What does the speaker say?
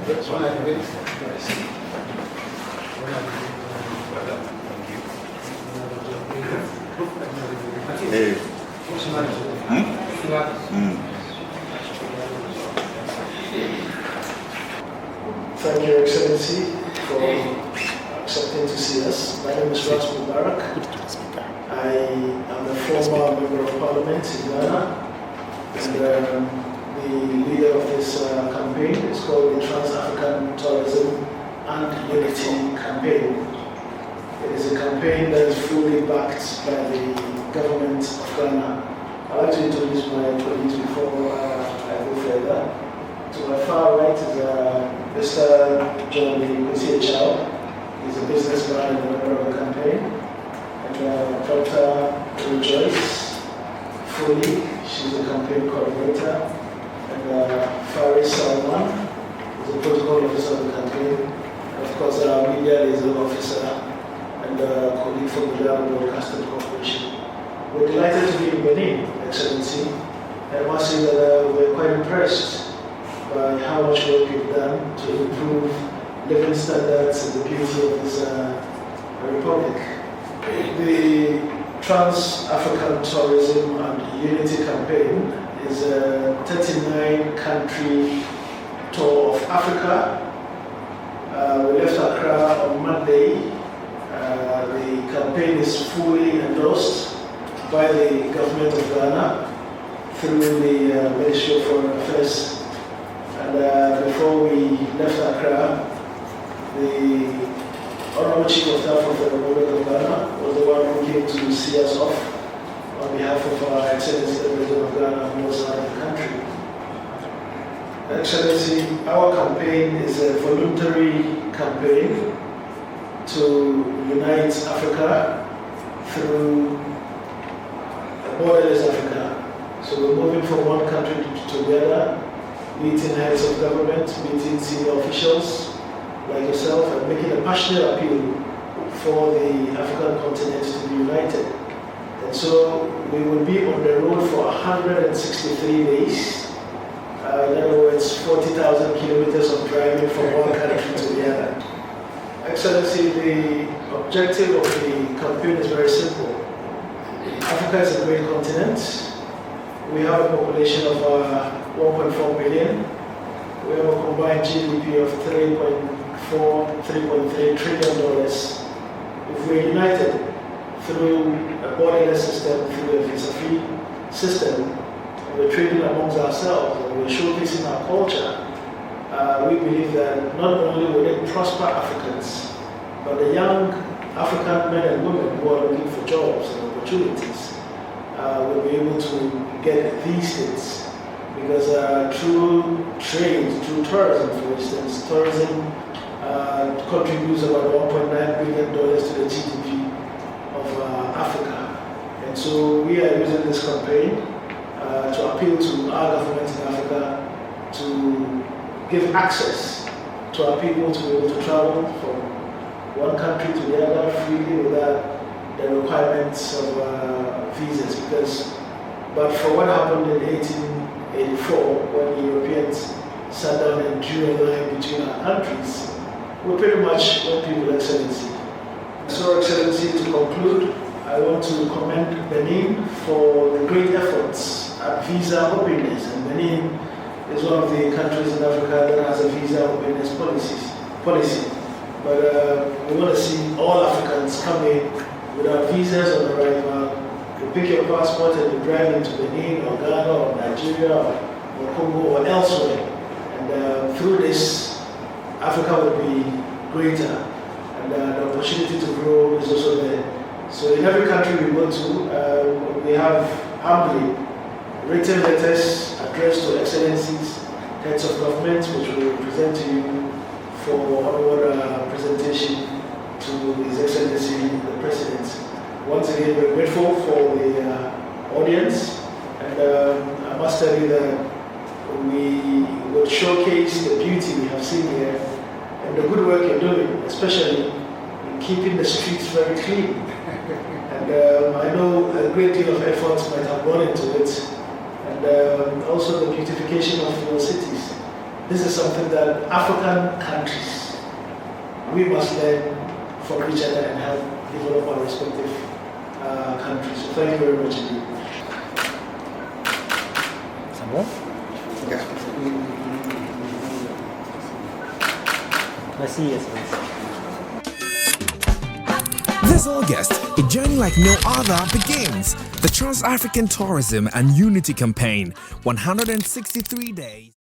Thank you, Your Excellency, for accepting to see us. My name is Ras Mubarak. I am a former member of Parliament in Ghana, and the leader of this campaign is called the Trans-African Tourism and Unity Campaign. It is a campaign that is fully backed by the government of Ghana. I'd like to introduce my colleagues before I go further. To my far right is Mr. John Chow. He's a businessman and a member of the campaign. And Dr. Joyce Foley, she's a campaign coordinator. And Faris Salman is a protocol officer of the campaign. And of course, our media liaison officer and a colleague from the Ghana Broadcasting Corporation. We're delighted to be in Benin, Excellency. And I must say that we're quite impressed by how much work you've done to improve living standards and the beauty of this republic. The Trans-African Tourism and Unity Campaign is a 39-country tour of Africa. We left Accra on Monday. The campaign is fully endorsed by the government of Ghana through the Ministry of Foreign Affairs. And before we left Accra, the Honorable Chief of Staff of the Republic of Ghana was the one who came to see us off on behalf of our Excellency the President of Ghana, who was out of the country. Excellency, our campaign is a voluntary campaign to unite Africa through a borderless Africa. So we're moving from one country to the other, meeting heads of government, meeting senior officials like yourself, and making a passionate appeal for the African continent to be united. And so we will be on the road for 163 days. In other words, 40,000 kilometers of driving from one country to the other. Excellency, the objective of the campaign is very simple. Africa is a great continent. We have a population of 1.4 billion. We have a combined GDP of $3.3 trillion. If we're united through a borderless system, through a visa-free system, and we're trading amongst ourselves, and we're showcasing our culture, we believe that not only will it prosper Africans, but the young African men and women who are looking for jobs and opportunities will be able to get these things. Because through trade, through tourism, for instance, tourism contributes about $1.9 billion to the GDP of Africa. And so we are using this campaign to appeal to our government in Africa to give access to our people to be able to travel from one country to the other freely without the requirements of visas. But for what happened in 1884, when the Europeans sat down and drew a line between our countries, we pretty much went people, Excellency. So, Excellency, to conclude, I want to commend Benin for the great efforts at visa openness. And Benin is one of the countries in Africa that has a visa openness policy. But we want to see all Africans come in without visas on arrival. You pick your passport and you drive into Benin or Ghana or Nigeria or Congo or elsewhere. And through this, Africa will be greater. And the opportunity to grow is also there. So in every country we go to, we have humbly written letters addressed to excellencies, heads of government, which we will present to you for our presentation to His Excellency the President. Once again, we're grateful for the audience, and I must tell you that we will showcase the beauty we have seen here and the good work you're doing, especially in keeping the streets very clean. And I know a great deal of effort might have gone into it, and also the beautification of your cities. this is something that African countries, we must learn from each other and help develop our respective countries. So thank you very much indeed. C'est bon? Yeah. Merci, yes, please. This August, a journey like no other begins. The Trans-African Tourism and Unity Campaign, 163 days.